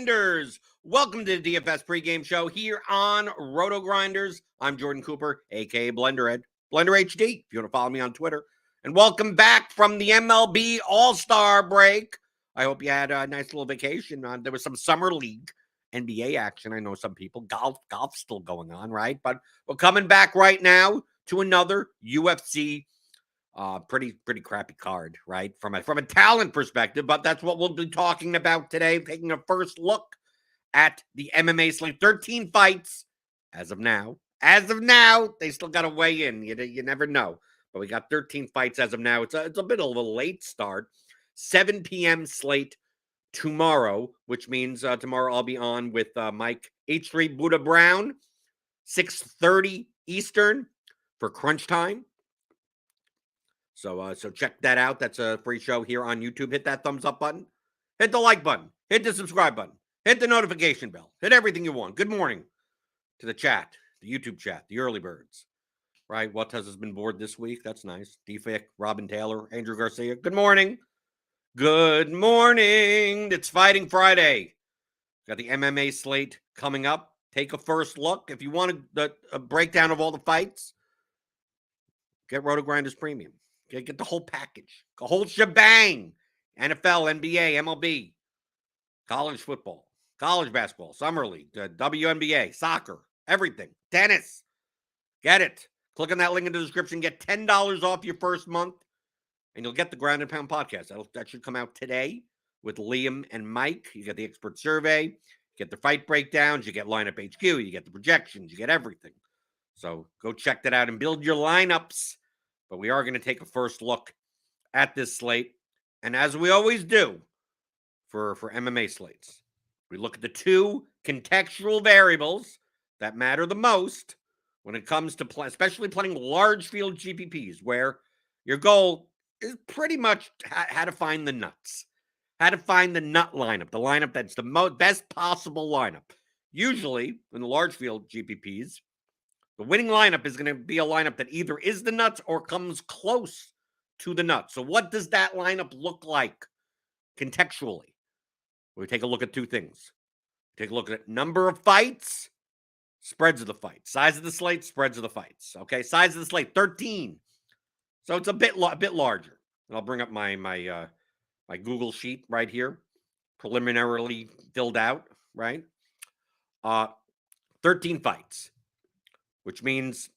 RotoGrinders. Welcome to the DFS pregame show here on RotoGrinders. I'm Jordan Cooper, aka Blenderhead, Blender HD, if you want to follow me on Twitter. And welcome back from the MLB All-Star break. I hope you had a nice little vacation. There was some summer league NBA action. I know some people. Golf's still going on, right? But we're coming back right now to another UFC pretty crappy card, right? From a talent perspective, but that's what we'll be talking about today. Taking a first look at the MMA slate. 13 fights as of now. As of now, they still got to weigh in. You never know. But we got 13 fights as of now. It's a bit of a late start. 7 p.m. slate tomorrow, which means tomorrow I'll be on with Mike H3 Buddha Brown, 6:30 Eastern for crunch time. So check that out. That's a free show here on YouTube. Hit that thumbs up button. Hit the like button. Hit the subscribe button. Hit the notification bell. Hit everything you want. Good morning to the chat, the YouTube chat, the early birds. Right? What has been bored this week? That's nice. DFIC, Robin Taylor, Andrew Garcia. Good morning. Good morning. It's Fighting Friday. Got the MMA slate coming up. Take a first look. If you want a breakdown of all the fights, get RotoGrinders Premium. Get the whole package, the whole shebang. NFL, NBA, MLB, college football, college basketball, summer league, WNBA, soccer, everything, tennis. Get it. Click on that link in the description. Get $10 off your first month, and you'll get the Ground and Pound podcast. That should come out today with Liam and Mike. You get the expert survey, you get the fight breakdowns, you get lineup HQ, you get the projections, you get everything. So go check that out and build your lineups. But we are going to take a first look at this slate. And as we always do for MMA slates, we look at the two contextual variables that matter the most when it comes to especially playing large field GPPs, where your goal is pretty much how to find the nuts, how to find the nut lineup, the lineup that's the best possible lineup. Usually in the large field GPPs, the winning lineup is going to be a lineup that either is the nuts or comes close to the nuts. So what does that lineup look like contextually? We take a look at two things. Take a look at number of fights, spreads of the fights. Size of the slate, spreads of the fights. Okay, size of the slate, 13. So it's a bit larger. And I'll bring up my Google sheet right here, preliminarily filled out, right? 13 fights. Which means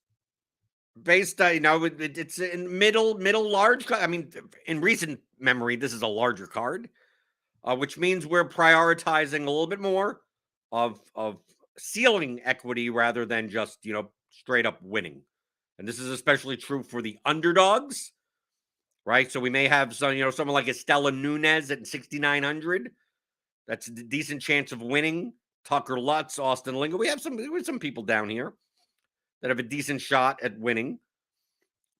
based, it's in middle large. I mean, in recent memory, this is a larger card, which means we're prioritizing a little bit more of ceiling equity rather than just, straight up winning. And this is especially true for the underdogs, right? So we may have someone like Estela Nunez at 6,900. That's a decent chance of winning. Tucker Lutz, Austin Lingo. We have some people down here that have a decent shot at winning,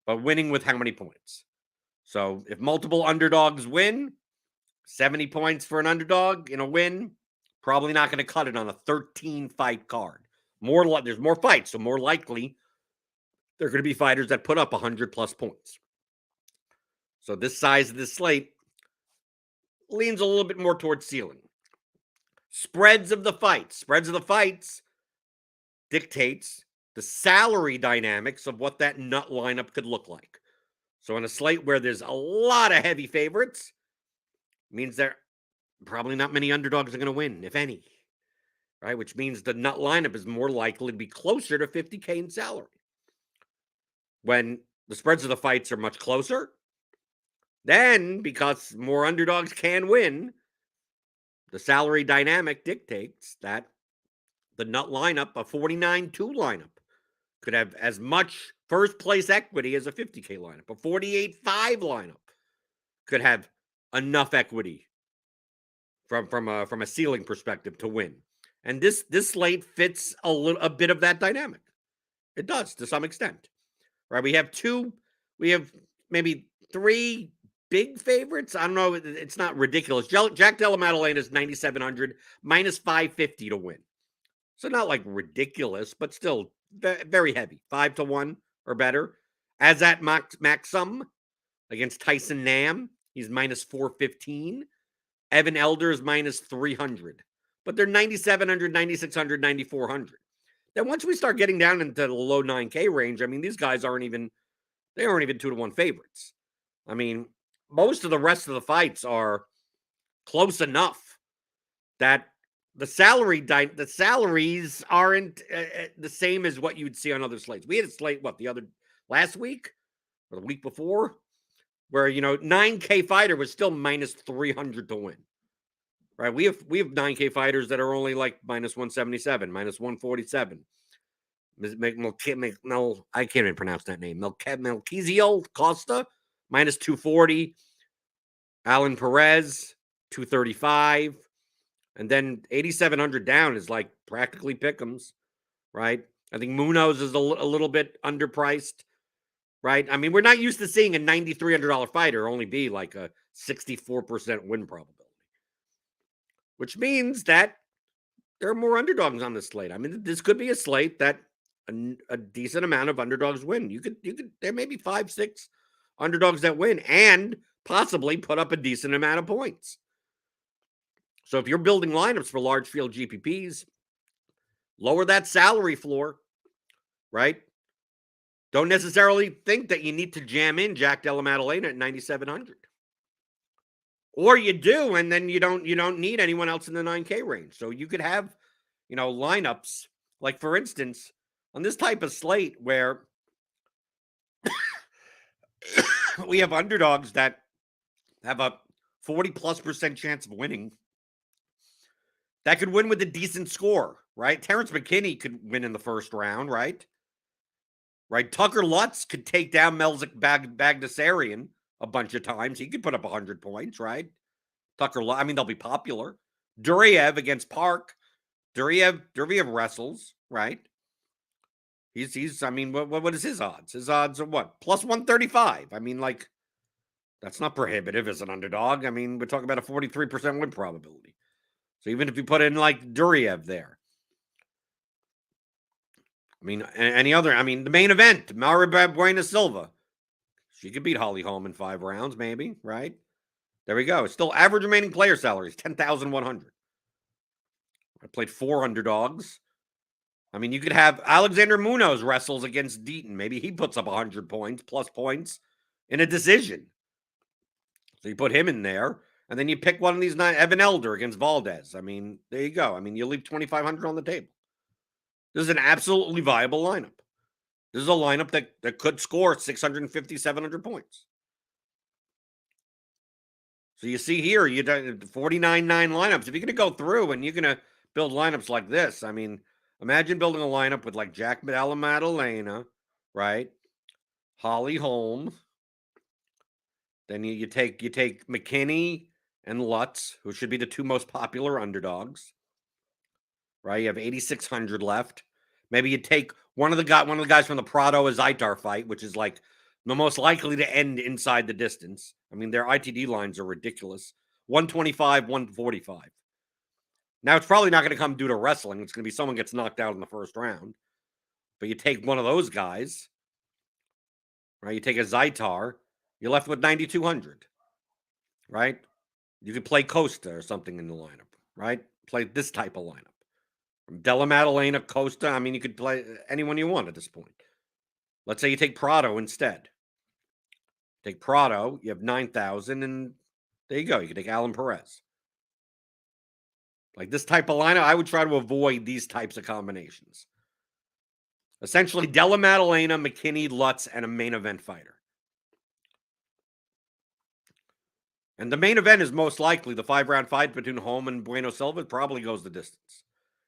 but winning with how many points? So if multiple underdogs win, 70 points for an underdog in a win, probably not going to cut it on a 13-fight card. There's more fights, so more likely there are going to be fighters that put up 100-plus points. So this size of this slate leans a little bit more towards ceiling. Spreads of the fights dictates the salary dynamics of what that nut lineup could look like. So in a slate where there's a lot of heavy favorites, means there probably not many underdogs are going to win, if any, right? Which means the nut lineup is more likely to be closer to $50K in salary. When the spreads of the fights are much closer, then because more underdogs can win, the salary dynamic dictates that the nut lineup, a 49-2 lineup, could have as much first place equity as a 50K lineup. A 48-5 lineup could have enough equity from a ceiling perspective to win. And this slate fits a bit of that dynamic. It does to some extent, right? We have maybe three big favorites. I don't know. It's not ridiculous. Jack Della Maddalena is 9,700, minus 550 to win. So not like ridiculous, but still very heavy. 5-1 or better. As at Maxim against Tyson Nam, he's minus 415. Evan Elder is minus 300. but they're 9,700, 9,600, 9,400. Then once we start getting down into the low 9K range, I mean, these guys aren't even 2-to-1 favorites. I mean, most of the rest of the fights are close enough that the salaries aren't the same as what you would see on other slates. We had a slate, last week or the week before, where 9K fighter was still minus 300 to win. Right? We have 9K fighters that are only like minus 177, minus 147. I can't even pronounce that name. Melchizedek Costa, minus 240. Alan Perez, 235. And then 8,700 down is like practically pick'ems, right? I think Munoz is a little bit underpriced, right? I mean, we're not used to seeing a $9,300 fighter only be like a 64% win probability, which means that there are more underdogs on this slate. I mean, this could be a slate that a decent amount of underdogs win. You could there may be 5-6 underdogs that win and possibly put up a decent amount of points. So if you're building lineups for large field GPPs, lower that salary floor, right? Don't necessarily think that you need to jam in Jack Della Maddalena at 9,700. Or you do, and then you don't need anyone else in the 9K range. So you could have, lineups, like for instance, on this type of slate where we have underdogs that have a 40+% chance of winning, that could win with a decent score, right? Terrence McKinney could win in the first round, right? Right? Tucker Lutz could take down Melzik Bagdasarian a bunch of times. He could put up 100 points, right? I mean, they'll be popular. Duriev against Park. Duriev wrestles, right? He's I mean, what is his odds? His odds are what? Plus 135. I mean, like, that's not prohibitive as an underdog. I mean, we're talking about a 43% win probability. So even if you put in like Duriev there, I mean, the main event, Mara Buena Silva. She could beat Holly Holm in 5 rounds, maybe, right? There we go. It's still average remaining player salaries, 10,100. I played 4 underdogs. I mean, you could have Alexander Munoz wrestles against Deaton. Maybe he puts up 100 points, plus points in a decision. So you put him in there, and then you pick one of these 9, Evan Elder against Valdez. I mean, there you go. I mean, you leave 2,500 on the table. This is an absolutely viable lineup. This is a lineup that could score 650, 700 points. So you see here, you done 49-9 lineups. If you're going to go through and you're going to build lineups like this, I mean, imagine building a lineup with like Jack Della Maddalena, right? Holly Holm. Then you take McKinney and Lutz, who should be the 2 most popular underdogs, right? You have 8,600 left. Maybe you take one of the guys from the Prado Azaitar fight, which is like the most likely to end inside the distance. I mean, their ITD lines are ridiculous. 125, 145. Now, it's probably not going to come due to wrestling. It's going to be someone gets knocked out in the first round. But you take one of those guys, right? You take a Zaitar, you're left with 9,200, right? You could play Costa or something in the lineup, right? Play this type of lineup. From Della Maddalena, Costa. I mean, you could play anyone you want at this point. Let's say you take Prado instead. Take Prado, you have 9,000, and there you go. You can take Alan Perez. Like this type of lineup, I would try to avoid these types of combinations. Essentially, Della Maddalena, McKinney, Lutz, and a main event fighter. And the main event is most likely the 5-round fight between Holm and Bueno Silva. Probably goes the distance.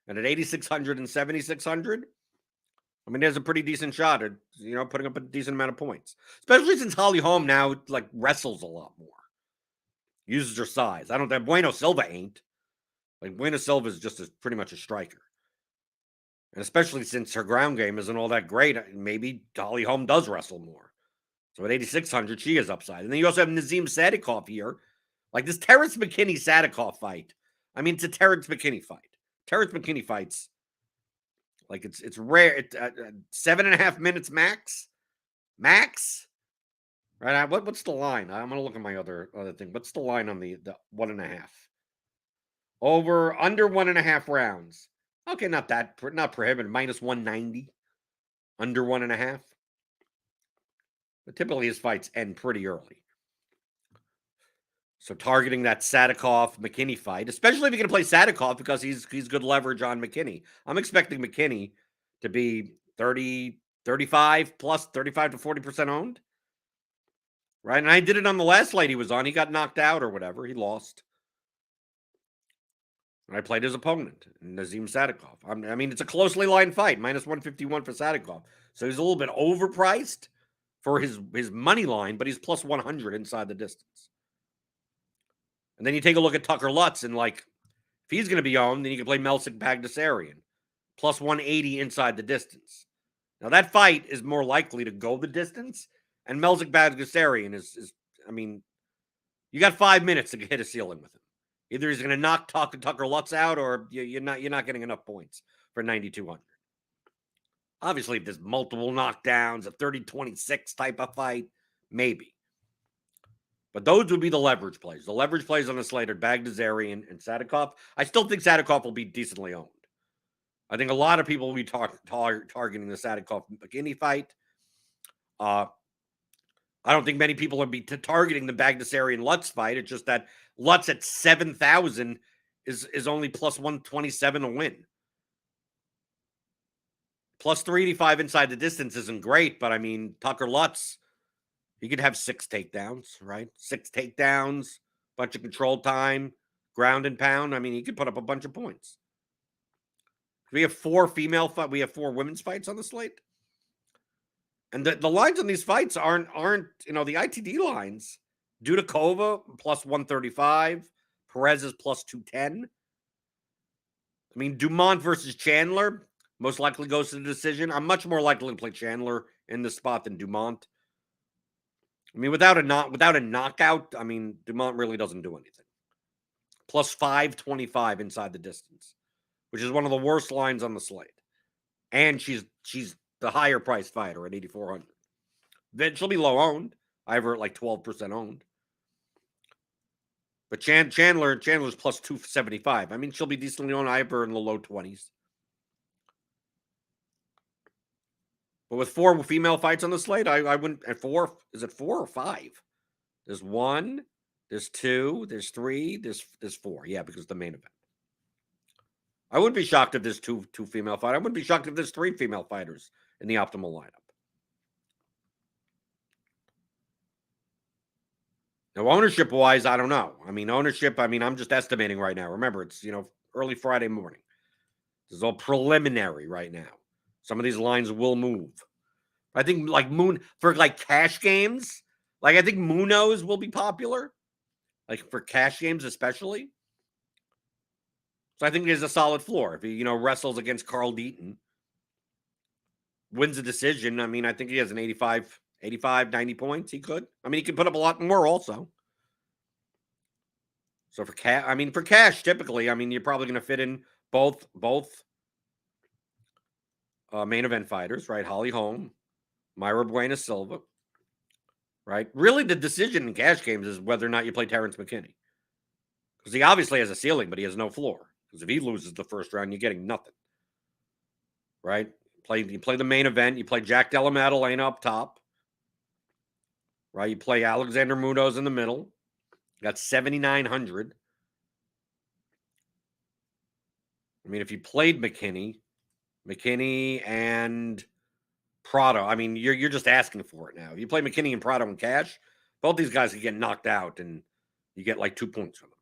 And at 8,600 and 7,600, I mean, there's a pretty decent shot at, putting up a decent amount of points. Especially since Holly Holm now, like, wrestles a lot more. Uses her size. I don't think Bueno Silva ain't. Like, Bueno Silva is just pretty much a striker. And especially since her ground game isn't all that great, maybe Holly Holm does wrestle more. So at 8,600, she is upside. And then you also have Nazim Sadikov here. Like this Terrence McKinney-Sadikov fight. I mean, it's a Terrence McKinney fight. Terrence McKinney fights, like it's rare. It's 7.5 minutes max. Max? Right? What's the line? I'm going to look at my other thing. What's the line on the 1.5? under 1.5 rounds. Okay, not prohibitive. Minus 190. Under 1.5. But typically his fights end pretty early. So targeting that Sadikov-McKinney fight, especially if you're going to play Sadikov because he's good leverage on McKinney. I'm expecting McKinney to be 30, 35 plus 35 to 40% owned. Right? And I did it on the last slate he was on. He got knocked out or whatever. He lost. And I played his opponent, Nazim Sadikov. I mean, it's a closely lined fight, minus 151 for Sadikov. So he's a little bit overpriced for his money line, but he's plus 100 inside the distance. And then you take a look at Tucker Lutz, and like, if he's going to be owned, then you can play Melsik Bagdasarian, plus 180 inside the distance. Now, that fight is more likely to go the distance, and Melsik Bagdasarian is I mean, you got 5 minutes to hit a ceiling with him. Either he's going to knock Tucker Lutz out, or you're not getting enough points for 9,200. Obviously, if there's multiple knockdowns, a 30-26 type of fight, maybe. But those would be the leverage plays. The leverage plays on the slate are Bagdasarian and Sadikov. I still think Sadikov will be decently owned. I think a lot of people will be targeting the Sadikov-McKinney fight. I don't think many people will be targeting the Bagdasarian-Lutz fight. It's just that Lutz at 7,000 is only plus 127 to win. Plus 385 inside the distance isn't great, but I mean, Tucker Lutz, he could have 6 takedowns, right? 6 takedowns, bunch of control time, ground and pound. I mean, he could put up a bunch of points. We have 4 women's fights on the slate. And the lines on these fights aren't the ITD lines. Dudakova plus 135, Perez is plus 210. I mean, Dumont versus Chandler most likely goes to the decision. I'm much more likely to play Chandler in this spot than Dumont. I mean, without a knockout, I mean, Dumont really doesn't do anything. Plus 525 inside the distance, which is one of the worst lines on the slate. And she's the higher priced fighter at 8,400. Then she'll be low owned. I have her at like 12% owned. But Chandler's plus 275. I mean, she'll be decently owned. I have her in the low 20s. But with 4 female fights on the slate, I wouldn't. At 4, is it 4 or 5? There's 1, there's 2, there's 3, there's 4. Yeah, because the main event. I wouldn't be shocked if there's two female fighters. I wouldn't be shocked if there's 3 female fighters in the optimal lineup. Now, ownership-wise, I don't know. I mean, I'm just estimating right now. Remember, it's, early Friday morning. This is all preliminary right now. Some of these lines will move. I think, for cash games, I think Munoz will be popular. For cash games especially. So I think there's a solid floor. If he, wrestles against Carl Deaton, wins a decision, I mean, I think he has an 85, 90 points. He could. I mean, he could put up a lot more also. So for cash, typically, I mean, you're probably going to fit in both main event fighters, right? Holly Holm, Mayra Buena Silva, right? Really, the decision in cash games is whether or not you play Terrence McKinney. Because he obviously has a ceiling, but he has no floor. Because if he loses the first round, you're getting nothing. Right? You play the main event. You play Jack Della Maddalena up top. Right? You play Alexander Munoz in the middle. You got 7,900. I mean, if you played McKinney and Prado, I mean, you're just asking for it now. If you play McKinney and Prado in cash, both these guys can get knocked out, and you get like 2 points from them.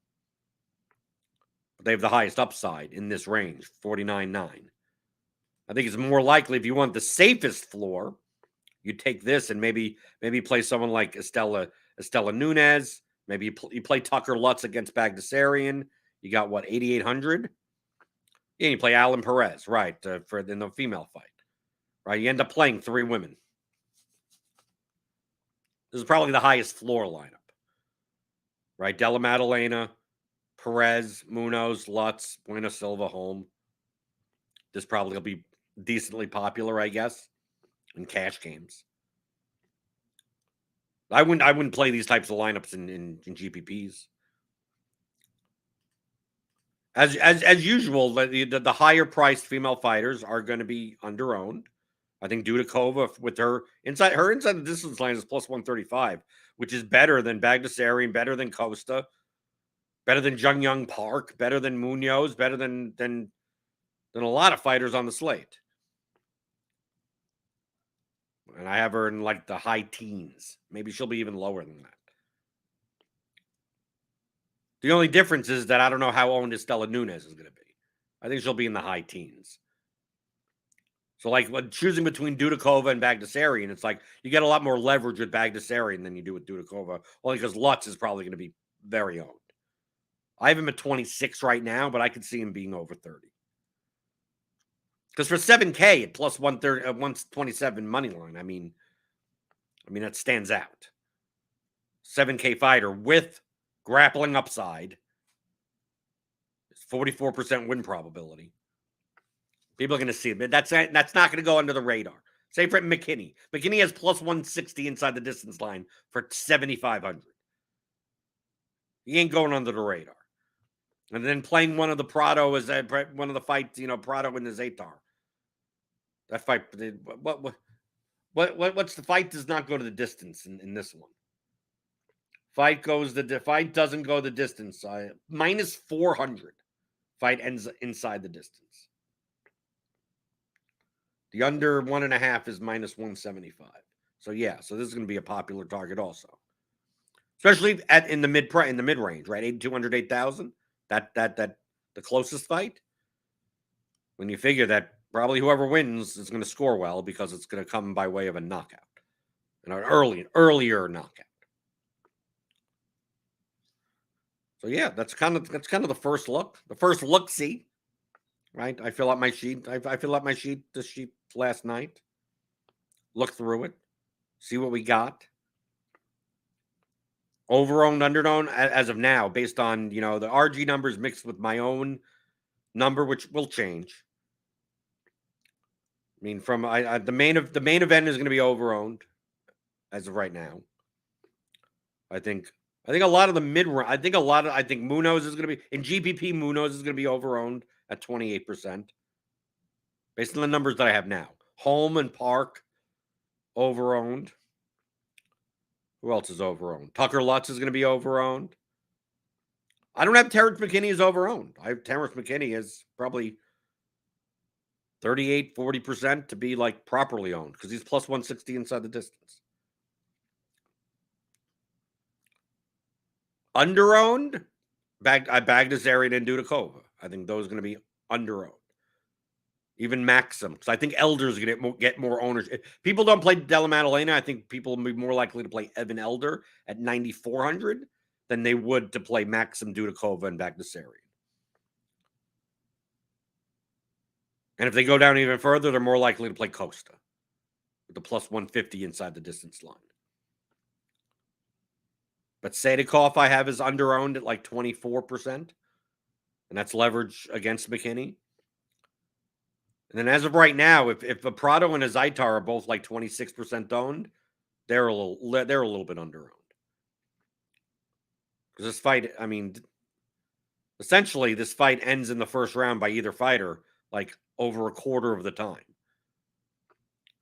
But they have the highest upside in this range, 49.9. I think it's more likely if you want the safest floor, you take this and maybe play someone like Estela Nunez. Maybe you play Tucker Lutz against Bagdasarian. You got 8,800. Yeah, you play Alan Perez, right, in the female fight. Right, you end up playing 3 women. This is probably the highest floor lineup. Right, Della Maddalena, Perez, Munoz, Lutz, Buena Silva, Holm. This probably will be decently popular, I guess, in cash games. I wouldn't play these types of lineups in GPPs. As usual, the higher priced female fighters are going to be underowned. I think Dudakova with her inside the distance line is plus 135, which is better than Bagdasarian, better than Costa, better than Jung Young Park, better than Munoz, better than a lot of fighters on the slate. And I have her in like the high teens. Maybe she'll be even lower than that. The only difference is that I don't know how owned Estela Nunes is going to be. I think she'll be in the high teens. So, like, when choosing between Dudakova and Bagdasarian, it's like you get a lot more leverage with Bagdasarian than you do with Dudakova, only because Lutz is probably going to be very owned. I have him at 26 right now, but I could see him being over 30. Because for 7K at plus 130, 127 money line, I mean, that stands out. 7K fighter with grappling upside, 44% win probability. People are going to see it. That's not going to go under the radar. Say for McKinney. McKinney has plus 160 inside the distance line for 7,500. He ain't going under the radar. And then playing one of the Prado as one of the fights, Prado in the Zatar. That fight, what's the fight does not go to the distance in this one. Fight doesn't go the distance. Minus 400. Fight ends inside the distance. The under 1.5 is minus 175. So yeah, so this is going to be a popular target also, especially in the mid range, right? 8,200, 8,000. That the closest fight. When you figure that probably whoever wins is going to score well because it's going to come by way of a knockout, an earlier knockout. So yeah, that's kind of the first look. The first look-see, right? I fill out my sheet. I fill out the sheet last night. Look through it, see what we got. Over-owned, under-owned as of now, based on the RG numbers mixed with my own number, which will change. I mean, from the main event is going to be over-owned as of right now. I think a lot of the mid-range. I think Munoz is going to be in GPP. Munoz is going to be over-owned at 28%, based on the numbers that I have now. Holm and Park over-owned. Who else is over-owned? Tucker Lutz is going to be over-owned. I don't have Terrence McKinney as over-owned. I have Terrence McKinney as probably 38, 40% to be like properly owned because he's plus 160 inside the distance. Under-owned, Bagdasarian and Dudakova. I think those are going to be under-owned. Even Maxim, because I think Elder is going to get more ownership. If people don't play Della Maddalena, I think people will be more likely to play Evan Elder at 9,400 than they would to play Maxim, Dudakova, and Bagdasarian. And if they go down even further, they're more likely to play Costa with the plus 150 inside the distance line. But Sadikov I have is under-owned at like 24%. And that's leverage against McKinney. And then as of right now, if a Prado and a Zaitar are both like 26% owned, they're a little bit under-owned. Because this fight, I mean, essentially this fight ends in the first round by either fighter like over a quarter of the time.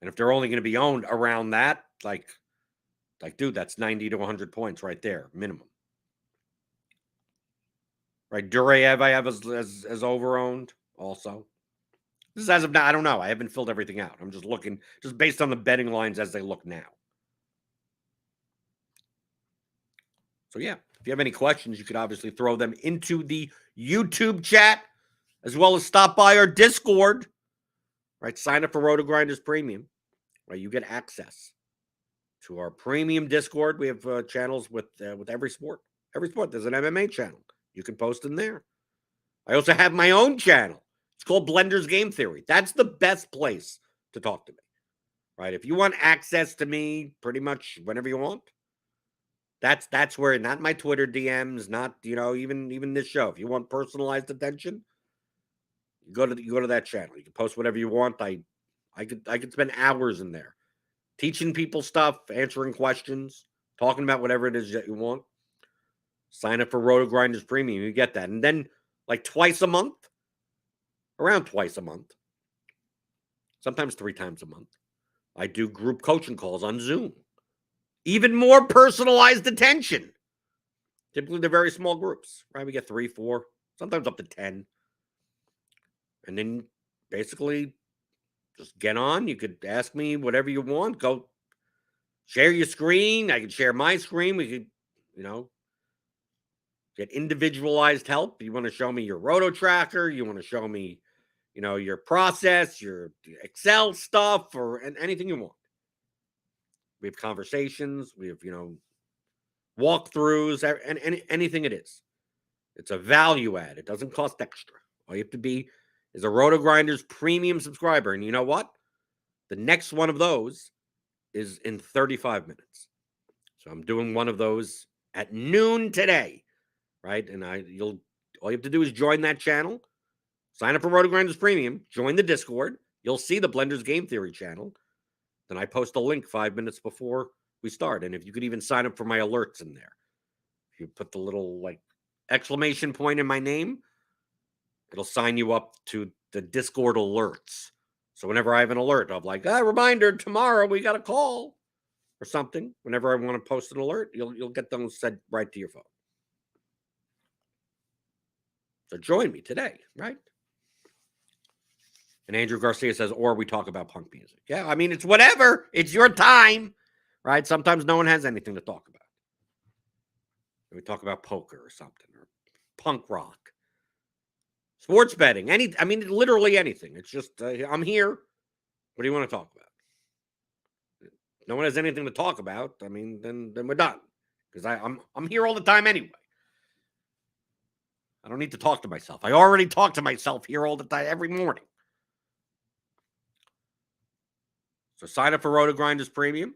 And if they're only going to be owned around that, like dude, that's 90 to 100 points right there, minimum. Right, Duraev I have as over-owned also. This is as of now. I don't know. I haven't filled everything out. I'm just looking, just based on the betting lines as they look now. So yeah, if you have any questions, you could obviously throw them into the YouTube chat, as well as stop by our Discord. Right, sign up for RotoGrinders Premium. Right, you get access to our premium Discord. We have channels with every sport. Every sport. There's an MMA channel. You can post in there. I also have my own channel. It's called Blender's Game Theory. That's the best place to talk to me, right? If you want access to me pretty much whenever you want, that's where, not my Twitter DMs, not, even this show. If you want personalized attention, you go to that channel. You can post whatever you want. I could spend hours in there teaching people stuff, answering questions, talking about whatever it is that you want. Sign up for RotoGrinders Premium. You get that. And then like twice a month, around twice a month, sometimes 3 times a month. I do group coaching calls on Zoom. Even more personalized attention. Typically, they're very small groups, right? We get 3, 4, sometimes up to 10. And then basically just get on. You could ask me whatever you want. Go share your screen. I can share my screen. We could, get individualized help. You want to show me your roto tracker. You want to show me, your process, your Excel stuff, or anything you want. We have conversations. We have, walkthroughs, and anything it is. It's a value add. It doesn't cost extra. All you have to be is a RotoGrinders premium subscriber. And you know what? The next one of those is in 35 minutes. So I'm doing one of those at noon today, right? And all you have to do is join that channel, sign up for RotoGrinders Premium, join the Discord. You'll see the Blenders Game Theory channel. Then I post a link 5 minutes before we start. And if you could even sign up for my alerts in there, if you put the little exclamation point in my name, it'll sign you up to the Discord alerts. So whenever I have an alert, I'm like, reminder, tomorrow we got a call or something. Whenever I want to post an alert, you'll get those sent right to your phone. So join me today, right? And Andrew Garcia says, or we talk about punk music. Yeah, I mean, it's whatever. It's your time, right? Sometimes no one has anything to talk about. We talk about poker or something, or punk rock, sports betting, literally anything. It's just, I'm here. What do you want to talk about? No one has anything to talk about. Then we're done. Because I'm here all the time anyway. I don't need to talk to myself. I already talk to myself here all the time, every morning. So sign up for RotoGrinders Premium.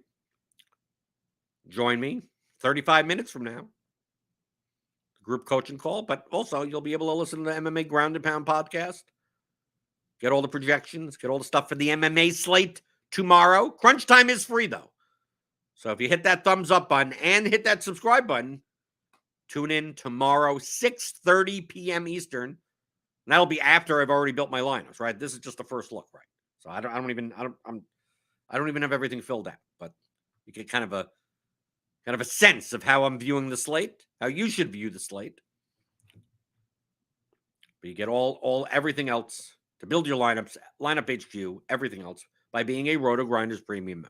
Join me 35 minutes from now. Group coaching call, but also you'll be able to listen to the MMA Ground and Pound podcast. Get all the projections, get all the stuff for the MMA slate tomorrow. Crunch time is free, though. So if you hit that thumbs up button and hit that subscribe button, tune in tomorrow, 6:30 p.m. Eastern. And that'll be after I've already built my lineups, right? This is just the first look, right? So I don't even have everything filled out, but you get kind of a sense of how I'm viewing the slate, how you should view the slate. But you get everything else to build your lineups, lineup HQ, everything else by being a RotoGrinders Premium member.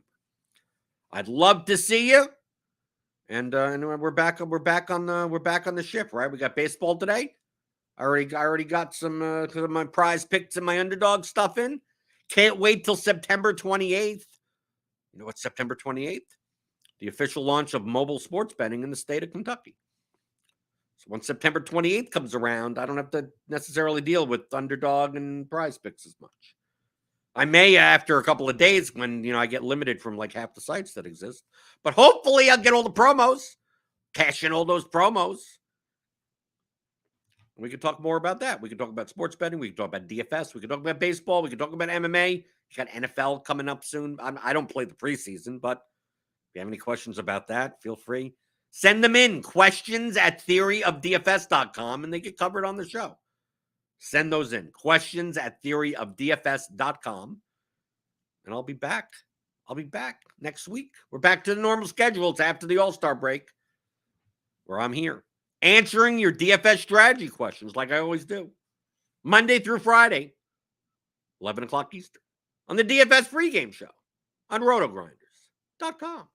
I'd love to see you. And we're back on the ship, right? We got baseball today. I already got some of my prize picks and my underdog stuff in. Can't wait till September 28th. You know what's September 28th? The official launch of mobile sports betting in the state of Kentucky. So once September 28th comes around, I don't have to necessarily deal with underdog and prize picks as much. I may after a couple of days when, I get limited from half the sites that exist. But hopefully I'll get all the promos, cash in all those promos. We can talk more about that. We can talk about sports betting. We can talk about DFS. We can talk about baseball. We can talk about MMA. You got NFL coming up soon. I don't play the preseason, but if you have any questions about that, feel free. Send them in. Questions@theoryofdfs.com, and they get covered on the show. Send those in. Questions@theoryofdfs.com. And I'll be back. Next week. We're back to the normal schedule. It's after the All-Star break, where I'm here answering your DFS strategy questions like I always do. Monday through Friday, 11 o'clock Eastern, on the DFS pregame show on RotoGrinders.com.